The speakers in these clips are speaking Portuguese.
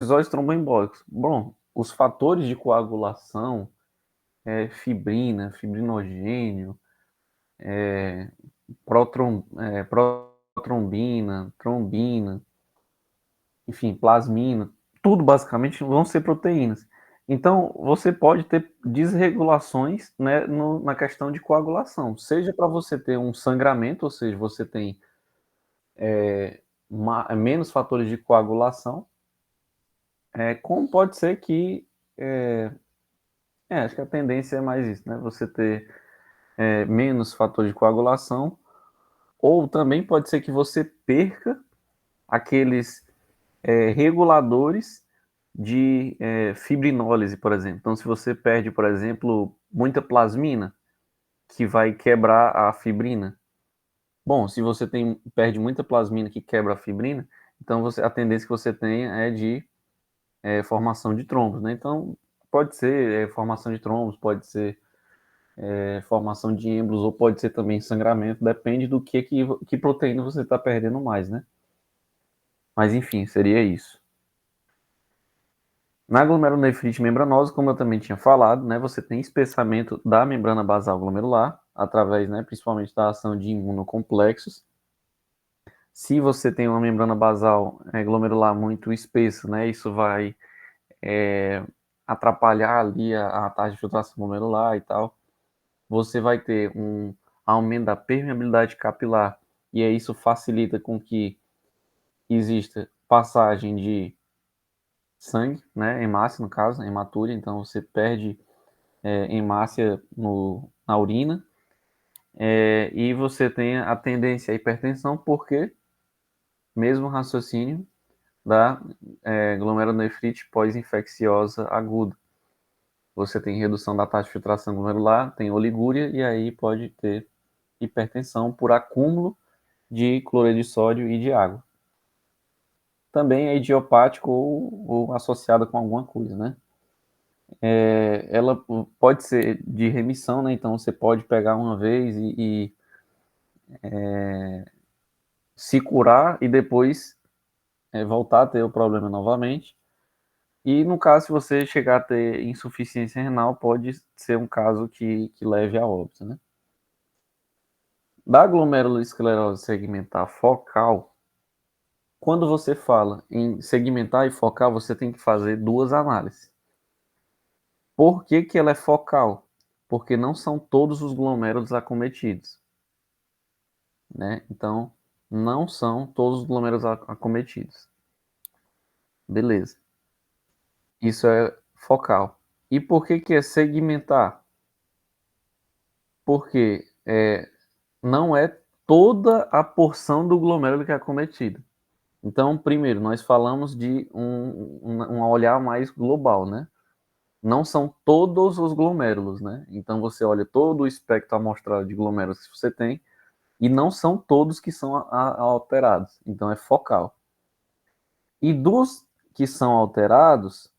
episódios tromboembólicos. Bom, os fatores de coagulação, fibrina, fibrinogênio, protrombina, trombina, enfim, plasmina, tudo basicamente vão ser proteínas. Então, você pode ter desregulações, né, na questão de coagulação, seja para você ter um sangramento, ou seja, você tem menos fatores de coagulação, como pode ser que. Acho que a tendência é mais isso, né? Você ter menos fatores de coagulação, ou também pode ser que você perca aqueles reguladores de fibrinólise, por exemplo. Então, se você perde, por exemplo, muita plasmina, que vai quebrar a fibrina. Bom, se você perde muita plasmina que quebra a fibrina, então a tendência que você tem é de formação de trombos, né? Então, pode ser formação de trombos, pode ser formação de êmbolos, ou pode ser também sangramento, depende do que proteína você está perdendo mais, né? Mas enfim, seria isso. Na glomerulonefrite membranosa, como eu também tinha falado, né, você tem espessamento da membrana basal glomerular, através, né, principalmente da ação de imunocomplexos. Se você tem uma membrana basal glomerular muito espessa, né, isso vai atrapalhar ali a taxa de filtração glomerular e tal. Você vai ter um aumento da permeabilidade capilar, e aí isso facilita com que exista passagem de sangue, né, hemácia no caso, hematúria, então você perde hemácia na urina, e você tem a tendência à hipertensão, porque mesmo raciocínio da glomerulonefrite pós-infecciosa aguda. Você tem redução da taxa de filtração glomerular, tem oligúria, e aí pode ter hipertensão por acúmulo de cloreto de sódio e de água. Também é idiopático ou associada com alguma coisa, né? Ela pode ser de remissão, né? Então você pode pegar uma vez e se curar e depois voltar a ter o problema novamente. E no caso, se você chegar a ter insuficiência renal, pode ser um caso que leve a óbito, né? Da glomerulosclerose segmentar focal, quando você fala em segmentar e focal, você tem que fazer duas análises. Por que que ela é focal? Porque não são todos os glomérulos acometidos, né? Então, não são todos os glomérulos acometidos. Beleza. Isso é focal. E por que que é segmentar? Porque não é toda a porção do glomérulo que é acometida. Então, primeiro, nós falamos de um olhar mais global, né? Não são todos os glomérulos, né? Então, você olha todo o espectro amostral de glomérulos que você tem, e não são todos que são alterados. Então, é focal. E dos que são alterados,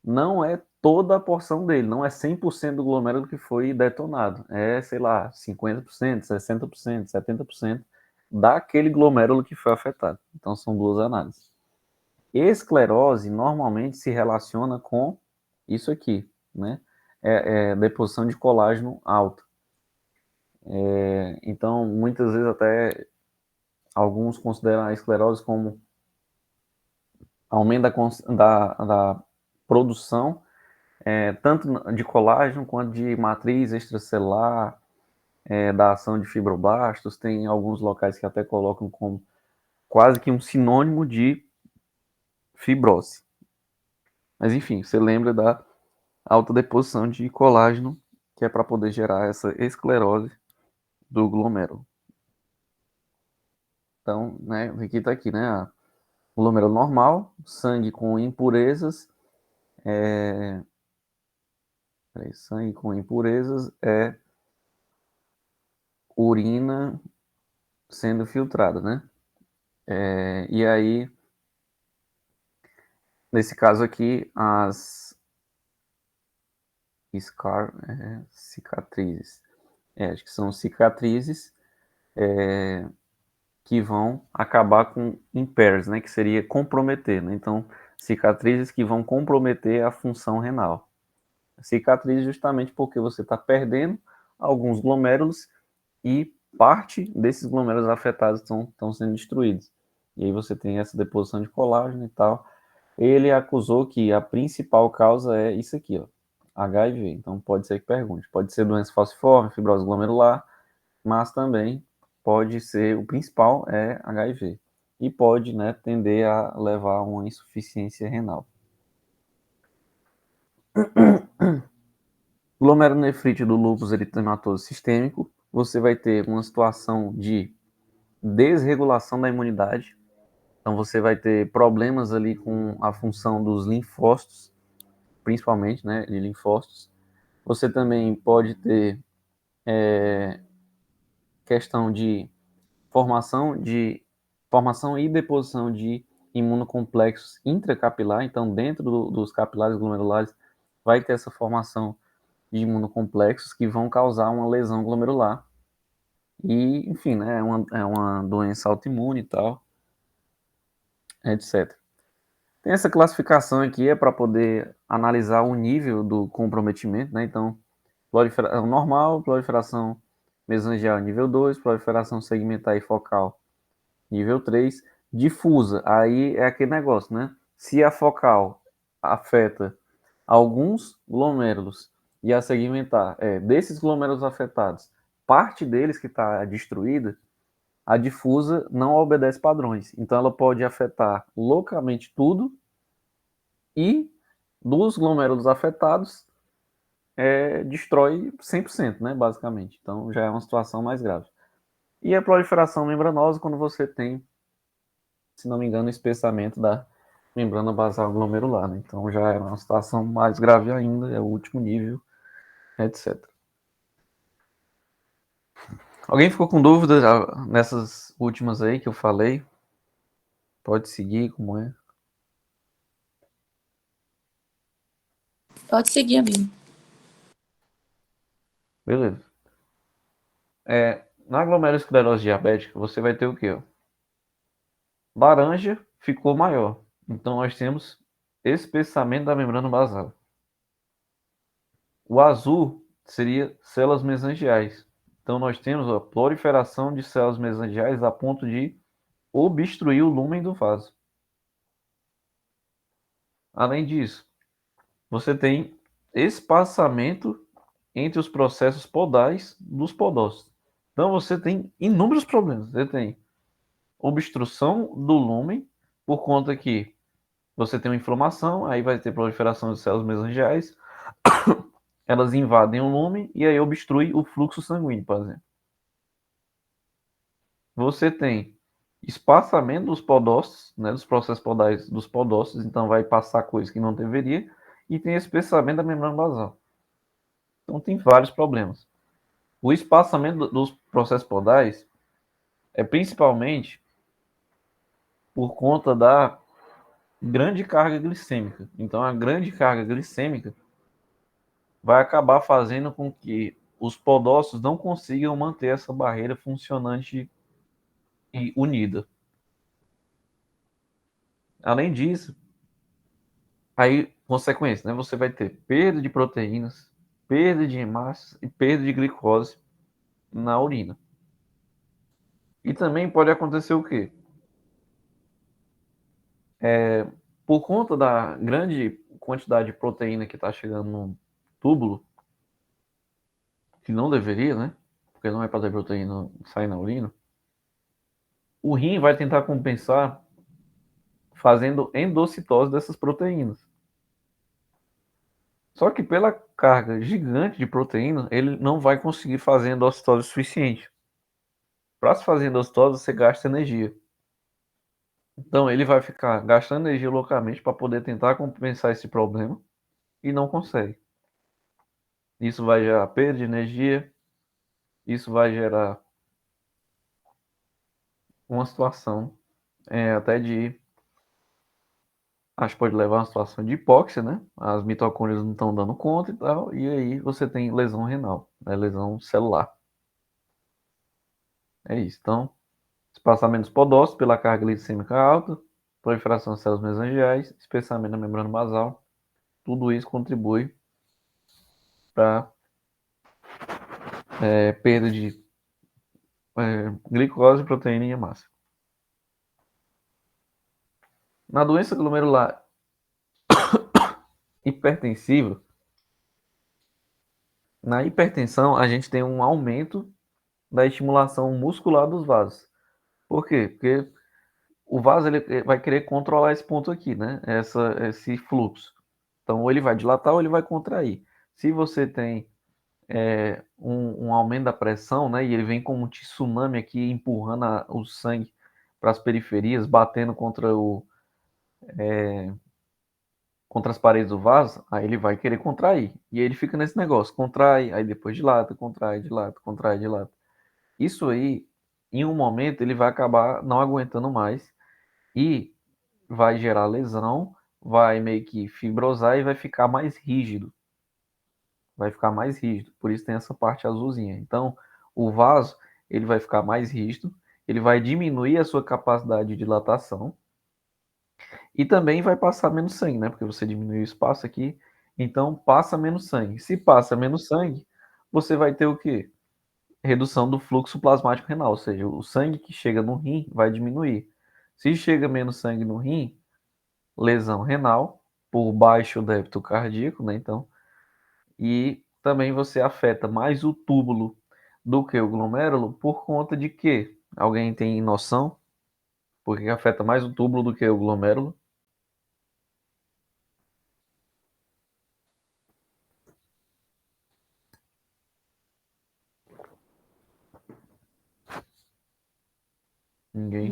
não é toda a porção dele, não é 100% do glomérulo que foi detonado. É, sei lá, 50%, 60%, 70% daquele glomérulo que foi afetado. Então, são duas análises. Esclerose normalmente se relaciona com isso aqui, né? Deposição de colágeno alta. Então, muitas vezes até alguns consideram a esclerose como aumento da produção, tanto de colágeno quanto de matriz extracelular, da ação de fibroblastos. Tem alguns locais que até colocam como quase que um sinônimo de fibrose. Mas enfim, você lembra da alta deposição de colágeno, que é para poder gerar essa esclerose do glomérulo. Então, né, aqui está aqui, né? Glomérulo normal, sangue com impurezas, sangue com impurezas é urina sendo filtrada, né? E aí, nesse caso aqui, as cicatrizes, acho que são cicatrizes que vão acabar com impairs, né? Que seria comprometer, né? Então, cicatrizes que vão comprometer a função renal. Cicatriz justamente porque você está perdendo alguns glomérulos e parte desses glomérulos afetados estão sendo destruídos. E aí você tem essa deposição de colágeno e tal. Ele acusou que a principal causa é isso aqui, ó, HIV. Então pode ser que pergunte. Pode ser doença falciforme, fibrose glomerular, mas também pode ser, o principal é HIV. E pode, né, tender a levar a uma insuficiência renal. Glomerulonefrite do lúpus eritematoso sistêmico, você vai ter uma situação de desregulação da imunidade. Então você vai ter problemas ali com a função dos linfócitos, principalmente, né, de linfócitos. Você também pode ter questão de formação e deposição de imunocomplexos intracapilar. Então, dentro dos capilares glomerulares, vai ter essa formação de imunocomplexos que vão causar uma lesão glomerular. E, enfim, né, é uma doença autoimune e tal, etc. Tem essa classificação aqui, é para poder analisar o nível do comprometimento, né? Então, proliferação normal, proliferação mesangial nível 2, proliferação segmentar e focal nível 3, difusa, aí é aquele negócio, né? Se a focal afeta alguns glomérulos e a segmentar, desses glomérulos afetados, parte deles que está destruída, a difusa não obedece padrões. Então ela pode afetar localmente tudo e dos glomérulos afetados destrói 100%, né, basicamente. Então já é uma situação mais grave. E a proliferação membranosa quando você tem, se não me engano, o espessamento da membrana basal glomerular, né? Então já é uma situação mais grave ainda, é o último nível, etc. Alguém ficou com dúvida nessas últimas aí que eu falei? Pode seguir, como é? Pode seguir, amigo. Beleza. Na glomerulosclerose diabética, você vai ter o quê? Laranja ficou maior. Então nós temos espessamento da membrana basal. O azul seria células mesangiais. Então nós temos a proliferação de células mesangiais a ponto de obstruir o lúmen do vaso. Além disso, você tem espaçamento entre os processos podais dos podócitos. Então você tem inúmeros problemas. Você tem obstrução do lúmen, por conta que você tem uma inflamação, aí vai ter proliferação de células mesangiais, elas invadem o lúmen e aí obstrui o fluxo sanguíneo, por exemplo. Você tem espaçamento dos podócitos, né, dos processos podais dos podócitos, então vai passar coisa que não deveria, e tem espessamento da membrana basal. Então tem vários problemas. O espaçamento dos processos podais é principalmente por conta da grande carga glicêmica. Então a grande carga glicêmica vai acabar fazendo com que os podócitos não consigam manter essa barreira funcionante e unida. Além disso, aí, consequência, né? Você vai ter perda de proteínas, perda de hemácias e perda de glicose na urina. E também pode acontecer o quê? Por conta da grande quantidade de proteína que está chegando no túbulo, que não deveria, né? Porque não é para ter proteína sair na urina, o rim vai tentar compensar fazendo endocitose dessas proteínas. Só que pela carga gigante de proteína, ele não vai conseguir fazer endocitose suficiente. Para se fazer endocitose, você gasta energia. Então ele vai ficar gastando energia localmente para poder tentar compensar esse problema e não consegue. Isso vai gerar perda de energia, isso vai gerar uma situação até de. Acho que pode levar a uma situação de hipóxia, né? As mitocôndrias não estão dando conta e tal, e aí você tem lesão renal, né? Lesão celular. É isso. Então, espaçamentos podócitos pela carga glicêmica alta, proliferação de células mesangiais, espessamento da membrana basal. Tudo isso contribui para perda de glicose, proteína e massa. Na doença glomerular hipertensiva, na hipertensão, a gente tem um aumento da estimulação muscular dos vasos. Por quê? Porque o vaso ele vai querer controlar esse ponto aqui, né? Esse fluxo. Então, ou ele vai dilatar ou ele vai contrair. Se você tem um aumento da pressão, né? E ele vem como um tsunami aqui, empurrando o sangue para as periferias, batendo contra as paredes do vaso, aí ele vai querer contrair. E aí ele fica nesse negócio, contrai, aí depois dilata, contrai, dilata, contrai, dilata. Isso aí, em um momento, ele vai acabar não aguentando mais e vai gerar lesão, vai meio que fibrosar e vai ficar mais rígido. Vai ficar mais rígido, por isso tem essa parte azulzinha. Então, o vaso, ele vai ficar mais rígido, ele vai diminuir a sua capacidade de dilatação e também vai passar menos sangue, né? Porque você diminui o espaço aqui, então passa menos sangue. Se passa menos sangue, você vai ter o quê? Redução do fluxo plasmático renal, ou seja, o sangue que chega no rim vai diminuir. Se chega menos sangue no rim, lesão renal por baixo débito cardíaco, né? Então, e também você afeta mais o túbulo do que o glomérulo por conta de que? Alguém tem noção? Porque afeta mais o túbulo do que o glomérulo? Ninguém.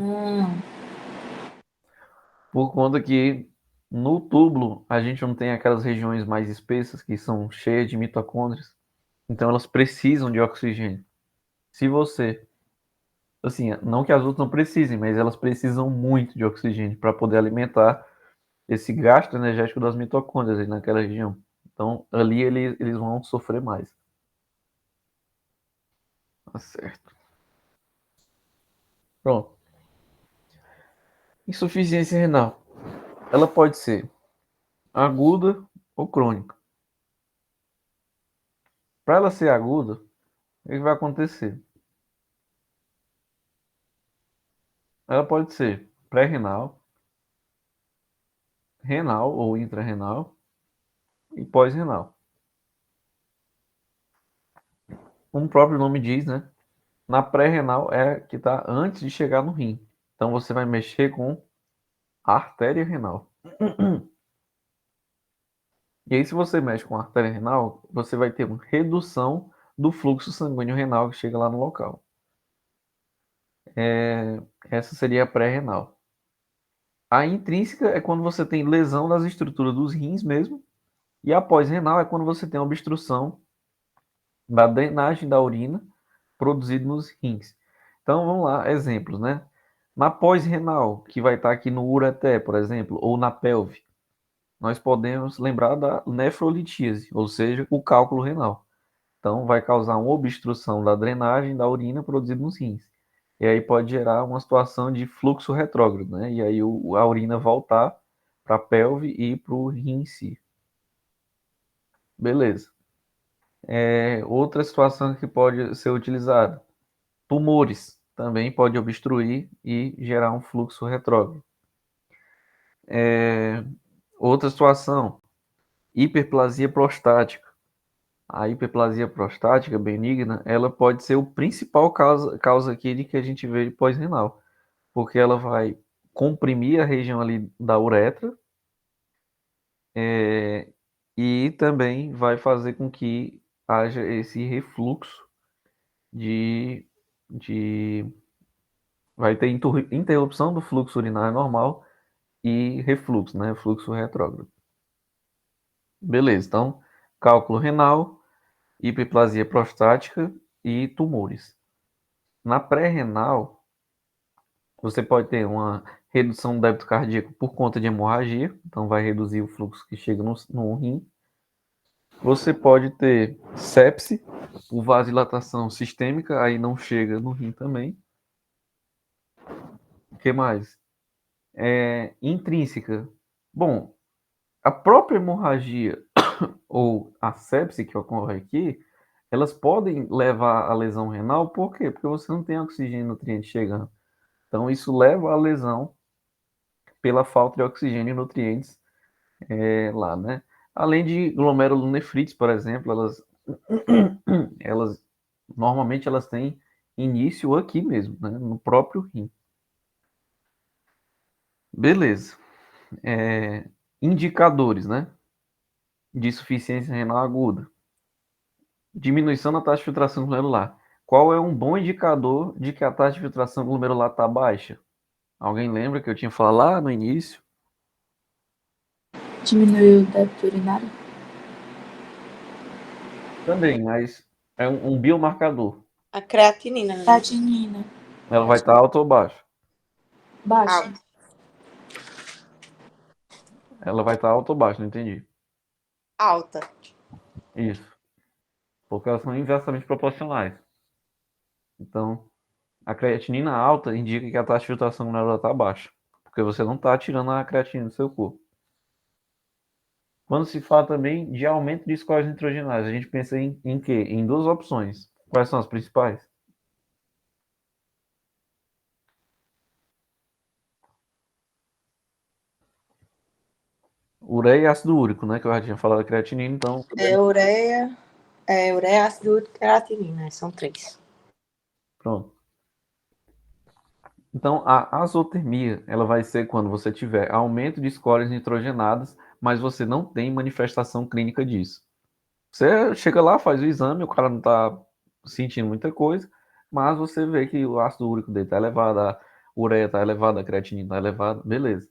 Por conta que no túbulo a gente não tem aquelas regiões mais espessas que são cheias de mitocôndrias, então elas precisam de oxigênio. Se você, assim, não que as outras não precisem, mas elas precisam muito de oxigênio para poder alimentar esse gasto energético das mitocôndrias aí naquela região. Então ali eles vão sofrer mais. Tá certo. Pronto. Insuficiência renal. Ela pode ser aguda ou crônica. Para ela ser aguda, o que vai acontecer? Ela pode ser pré-renal, renal ou intrarrenal e pós-renal. Como o próprio nome diz, né? Na pré-renal é que está antes de chegar no rim. Então você vai mexer com a artéria renal. E aí, se você mexe com a artéria renal, você vai ter uma redução do fluxo sanguíneo renal que chega lá no local. Essa seria a pré-renal. A intrínseca é quando você tem lesão das estruturas dos rins mesmo. E a pós-renal é quando você tem obstrução da drenagem da urina produzida nos rins. Então, vamos lá, exemplos, né? Na pós-renal, que vai estar aqui no ureter, por exemplo, ou na pelve, nós podemos lembrar da nefrolitíase, ou seja, o cálculo renal. Então, vai causar uma obstrução da drenagem da urina produzida nos rins. E aí pode gerar uma situação de fluxo retrógrado, né? E aí a urina voltar para a pelve e para o rim em si. Beleza. Outra situação que pode ser utilizada, tumores também pode obstruir e gerar um fluxo retrógrado. Outra situação, hiperplasia prostática. A hiperplasia prostática benigna, ela pode ser o principal causa aqui de que a gente vê de pós-renal, porque ela vai comprimir a região ali da uretra, e também vai fazer com que haja esse refluxo de, de vai ter interrupção do fluxo urinário normal e refluxo, né? Fluxo retrógrado. Beleza, então, cálculo renal, hiperplasia prostática e tumores. Na pré-renal, você pode ter uma redução do débito cardíaco por conta de hemorragia, então vai reduzir o fluxo que chega no rim. Você pode ter sepse por vasodilatação sistêmica, aí não chega no rim também. O que mais? intrínseca. Bom, a própria hemorragia ou a sepse que ocorre aqui, elas podem levar à lesão renal, por quê? Porque você não tem oxigênio e nutriente chegando. Então, isso leva à lesão pela falta de oxigênio e nutrientes lá, né? Além de glomerulonefrites, por exemplo, elas normalmente elas têm início aqui mesmo, né? No próprio rim. Beleza. Indicadores, né? De insuficiência renal aguda. Diminuição da taxa de filtração glomerular. Qual é um bom indicador de que a taxa de filtração glomerular está baixa? Alguém lembra que eu tinha falado lá no início? Diminuiu o débito urinário? Também, mas é um biomarcador. A creatinina, né? Creatinina. Ela vai estar alta ou baixa? Baixa. Alta. Ela vai estar alta ou baixa, não entendi. Alta. Isso. Porque elas são inversamente proporcionais. Então, a creatinina alta indica que a taxa de filtração glomerular está baixa. Porque você não está tirando a creatinina do seu corpo. Quando se fala também de aumento de scores nitrogenados, a gente pensa em quê? Em duas opções. Quais são as principais? Ureia e ácido úrico, né? Que eu já tinha falado da creatinina, então. Ureia, ácido úrico e creatinina. São 3. Pronto. Então, a azotermia, ela vai ser quando você tiver aumento de scores nitrogenadas, mas você não tem manifestação clínica disso. Você chega lá, faz o exame, o cara não está sentindo muita coisa, mas você vê que o ácido úrico dele está elevado, a ureia está elevada, a creatinina está elevada, beleza.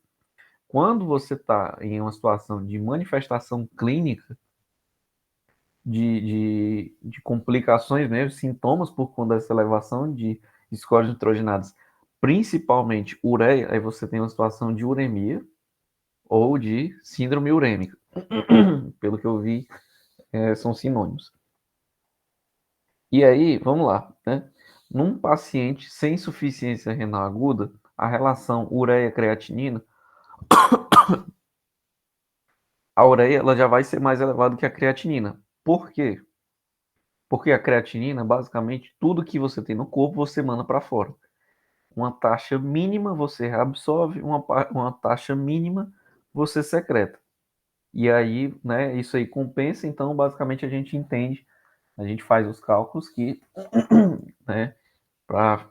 Quando você está em uma situação de manifestação clínica, de complicações mesmo, sintomas por conta dessa elevação de scores nitrogenados, principalmente ureia, aí você tem uma situação de uremia ou de síndrome urêmica. Pelo que eu vi, são sinônimos. E aí, vamos lá, né? Num paciente sem insuficiência renal aguda, a relação ureia-creatinina, a ureia ela já vai ser mais elevada que a creatinina. Por quê? Porque a creatinina, basicamente, tudo que você tem no corpo, você manda para fora. Uma taxa mínima você reabsorve, uma taxa mínima você secreta. E aí, né, isso aí compensa, então basicamente a gente entende, a gente faz os cálculos que, né, para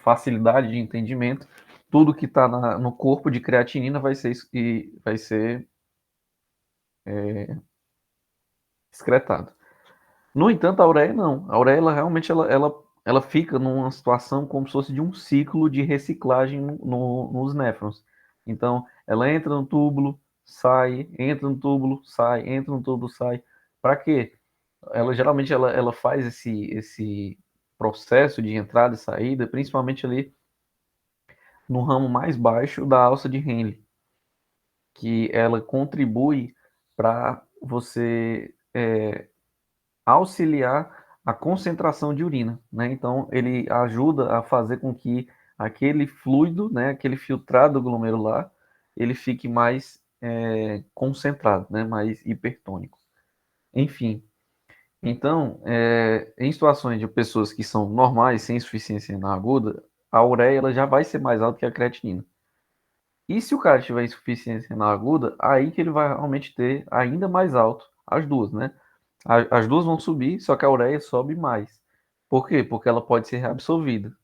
facilidade de entendimento, tudo que está no corpo de creatinina vai ser excretado. No entanto, a ureia não. A ureia ela realmente ela fica numa situação como se fosse de um ciclo de reciclagem nos néfrons. Então, ela entra no túbulo, sai, entra no túbulo, sai, entra no túbulo, sai. Para quê? Ela geralmente ela faz esse processo de entrada e saída, principalmente ali no ramo mais baixo da alça de Henle, que ela contribui para você auxiliar a concentração de urina, né? Então ele ajuda a fazer com que aquele fluido, né, aquele filtrado glomerular, ele fique mais concentrado, né, mais hipertônico. Enfim, então em situações de pessoas que são normais, sem insuficiência renal aguda, a ureia ela já vai ser mais alta que a creatinina. E se o cara tiver insuficiência renal aguda, aí que ele vai realmente ter ainda mais alto, as duas, né? As duas vão subir, só que a ureia sobe mais. Por quê? Porque ela pode ser reabsorvida.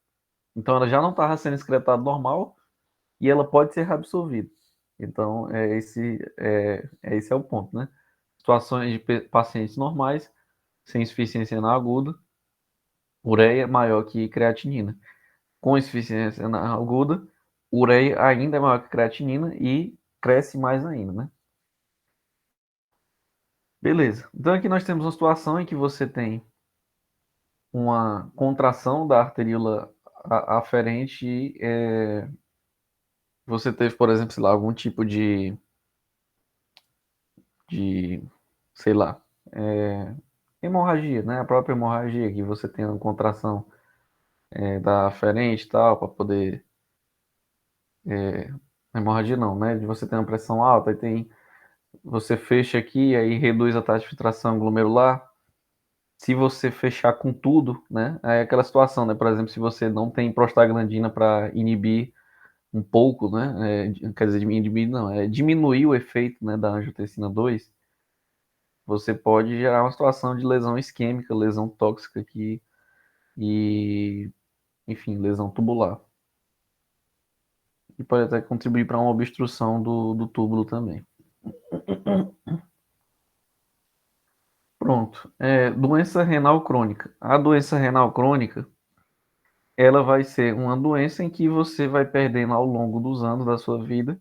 Então ela já não estava sendo excretada normal e ela pode ser reabsorvida. Então esse é o ponto, né? Situações de pacientes normais, sem insuficiência renal aguda, ureia maior que creatinina. Com insuficiência renal aguda, ureia ainda é maior que creatinina e cresce mais ainda, né? Beleza. Então aqui nós temos uma situação em que você tem uma contração da arteríola aferente e você teve, por exemplo, sei lá, algum tipo de sei lá, hemorragia, né? A própria hemorragia, que você tem uma contração da aferente e tal, para poder Hemorragia não, né? De você ter uma pressão alta, você fecha aqui, aí reduz a taxa de filtração glomerular. Se você fechar com tudo, né? É aquela situação, né? Por exemplo, se você não tem prostaglandina para inibir um pouco, né? Quer dizer, inibir não, diminuir o efeito, né, da angiotensina 2, você pode gerar uma situação de lesão isquêmica, lesão tóxica aqui e, enfim, lesão tubular. E pode até contribuir para uma obstrução do túbulo também. Pronto. Doença renal crônica. A doença renal crônica, ela vai ser uma doença em que você vai perdendo ao longo dos anos da sua vida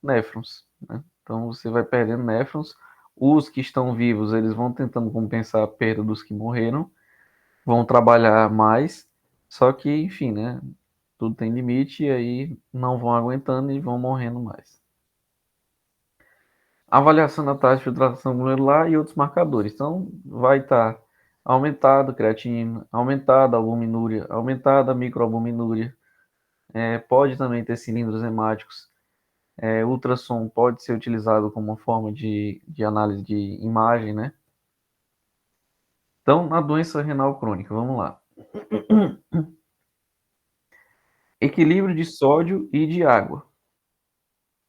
néfrons, né? Então você vai perdendo néfrons. Os que estão vivos, eles vão tentando compensar a perda dos que morreram, vão trabalhar mais, só que, enfim, né? Tudo tem limite e aí não vão aguentando e vão morrendo mais. Avaliação da taxa de filtração glomerular e outros marcadores. Então, vai estar aumentado a creatinina, aumentada a albuminúria, aumentada a microalbuminúria. Pode também ter cilindros hemáticos. Ultrassom pode ser utilizado como uma forma de análise de imagem, né? Então, na doença renal crônica, vamos lá. Equilíbrio de sódio e de água.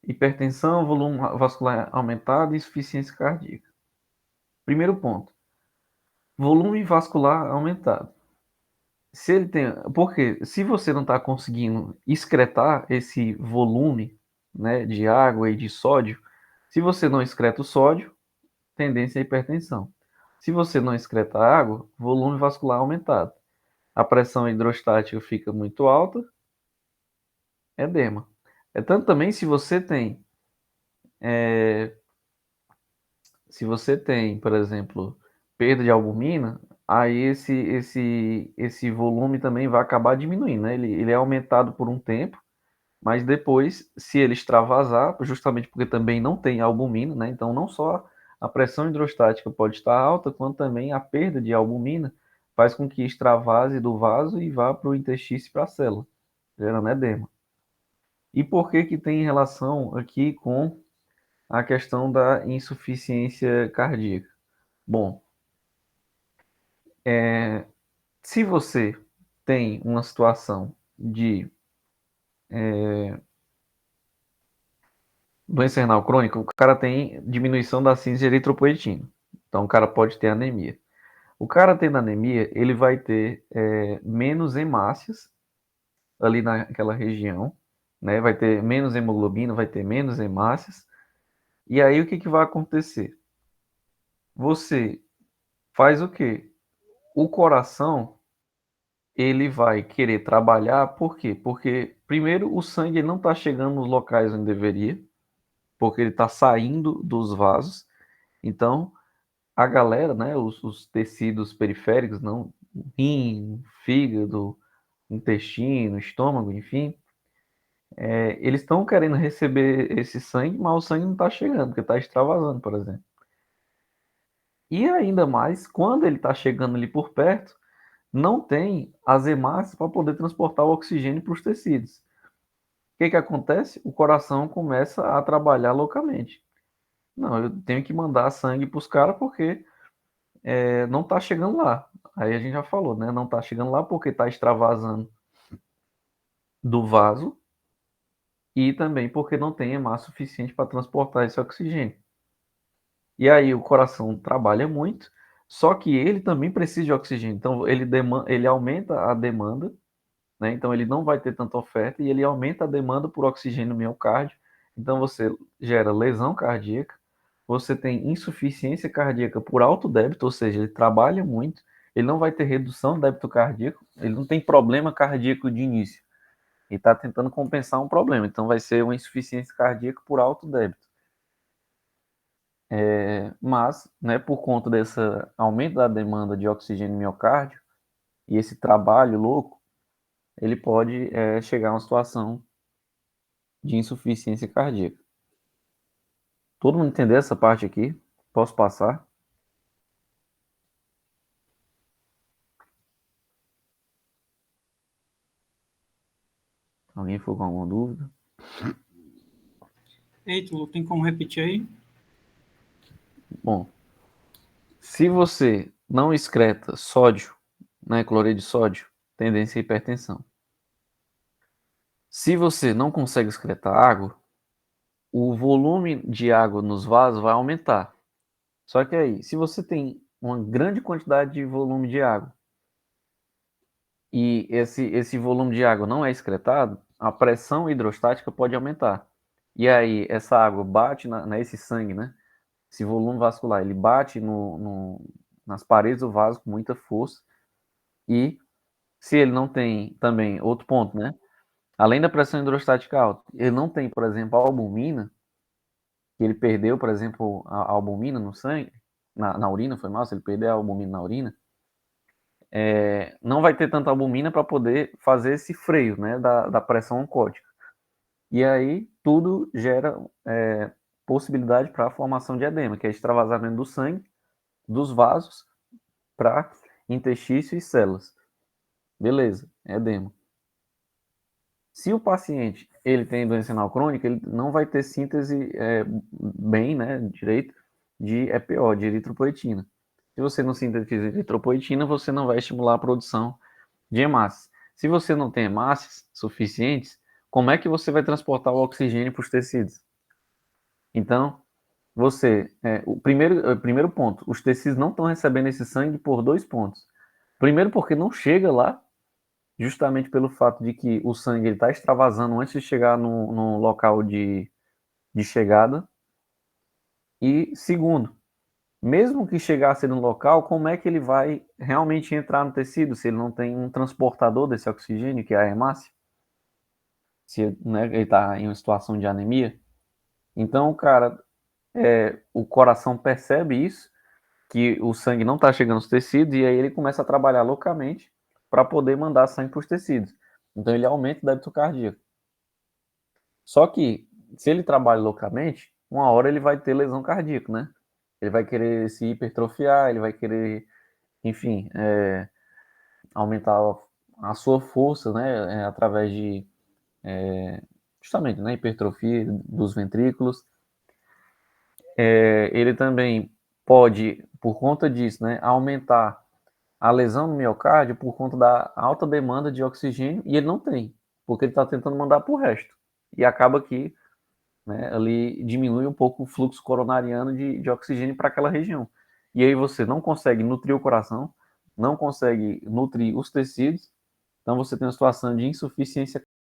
Hipertensão, volume vascular aumentado e insuficiência cardíaca. Primeiro ponto, volume vascular aumentado. Se ele tem, porque se você não está conseguindo excretar esse volume, né, de água e de sódio, se você não excreta o sódio, tendência à hipertensão. Se você não excreta a água, volume vascular aumentado. A pressão hidrostática fica muito alta, edema. Tanto também se você tem, por exemplo, perda de albumina, aí esse volume também vai acabar diminuindo, né? Ele é aumentado por um tempo, mas depois, se ele extravasar, justamente porque também não tem albumina, né? Então não só a pressão hidrostática pode estar alta, quanto também a perda de albumina faz com que extravase do vaso e vá para o intestino e para a célula, gerando edema. E por que que tem relação aqui com a questão da insuficiência cardíaca? Bom, se você tem uma situação de doença renal crônica, o cara tem diminuição da síntese de eritropoetina. Então o cara pode ter anemia. O cara tendo anemia, ele vai ter menos hemácias ali naquela região, né? Vai ter menos hemoglobina, vai ter menos hemácias. E aí o que que vai acontecer? Você faz o quê? O coração, ele vai querer trabalhar, por quê? Porque primeiro o sangue não está chegando nos locais onde deveria, porque ele está saindo dos vasos. Então, a galera, né, os tecidos periféricos, não, rim, fígado, intestino, estômago, enfim, eles estão querendo receber esse sangue, mas o sangue não está chegando, porque está extravasando, por exemplo. E ainda mais, quando ele está chegando ali por perto, não tem as hemácias para poder transportar o oxigênio para os tecidos. O que que acontece? O coração começa a trabalhar loucamente. Não, eu tenho que mandar sangue para os caras porque não está chegando lá. Aí a gente já falou, né? Não está chegando lá porque está extravasando do vaso e também porque não tem hemácia suficiente para transportar esse oxigênio. E aí o coração trabalha muito, só que ele também precisa de oxigênio. Então ele aumenta a demanda, né? Então ele não vai ter tanta oferta e ele aumenta a demanda por oxigênio no miocárdio. Então você gera lesão cardíaca, você tem insuficiência cardíaca por alto débito, ou seja, ele trabalha muito, ele não vai ter redução do débito cardíaco, ele não tem problema cardíaco de início. Ele está tentando compensar um problema, então vai ser uma insuficiência cardíaca por alto débito. Mas, né, por conta desse aumento da demanda de oxigênio no miocárdio e esse trabalho louco, ele pode chegar a uma situação de insuficiência cardíaca. Todo mundo entendeu essa parte aqui? Posso passar? Alguém ficou com alguma dúvida? Ítalo, tem como repetir aí? Bom, se você não excreta sódio, né, cloreto de sódio, tendência à hipertensão. Se você não consegue excretar água, o volume de água nos vasos vai aumentar. Só que aí, se você tem uma grande quantidade de volume de água e esse volume de água não é excretado, a pressão hidrostática pode aumentar. E aí, essa água bate nesse sangue, né? Esse volume vascular, ele bate nas paredes do vaso com muita força. E se ele não tem também, outro ponto, né? Além da pressão hidrostática alta, ele não tem, por exemplo, a albumina, que ele perdeu, por exemplo, a albumina no sangue, na urina, foi mal, se ele perder a albumina na urina, não vai ter tanta albumina para poder fazer esse freio, né, da pressão oncótica. E aí tudo gera possibilidade para a formação de edema, que é extravasamento do sangue, dos vasos, para interstício e células. Beleza, edema. Se o paciente ele tem doença renal crônica, ele não vai ter síntese bem, né, direito, de EPO, de eritropoetina. Se você não sintetiza eritropoetina, você não vai estimular a produção de hemácias. Se você não tem hemácias suficientes, como é que você vai transportar o oxigênio para os tecidos? Então, o primeiro ponto, os tecidos não estão recebendo esse sangue por 2 pontos. Primeiro, porque não chega lá, justamente pelo fato de que o sangue está extravasando antes de chegar no local de chegada. E segundo, mesmo que chegasse no local, como é que ele vai realmente entrar no tecido se ele não tem um transportador desse oxigênio, que é a hemácia? Se, né, ele está em uma situação de anemia. Então, cara, o coração percebe isso, que o sangue não está chegando aos tecidos, e aí ele começa a trabalhar loucamente para poder mandar sangue para os tecidos. Então ele aumenta o débito cardíaco. Só que, se ele trabalha loucamente, uma hora ele vai ter lesão cardíaca, né? Ele vai querer se hipertrofiar, ele vai querer, enfim, aumentar a sua força, né? Através de, justamente, né? Hipertrofia dos ventrículos. Ele também pode, por conta disso, né? Aumentar a lesão no miocárdio por conta da alta demanda de oxigênio, e ele não tem, porque ele está tentando mandar para o resto. E acaba que, né, ali diminui um pouco o fluxo coronariano de oxigênio para aquela região. E aí você não consegue nutrir o coração, não consegue nutrir os tecidos, então você tem uma situação de insuficiência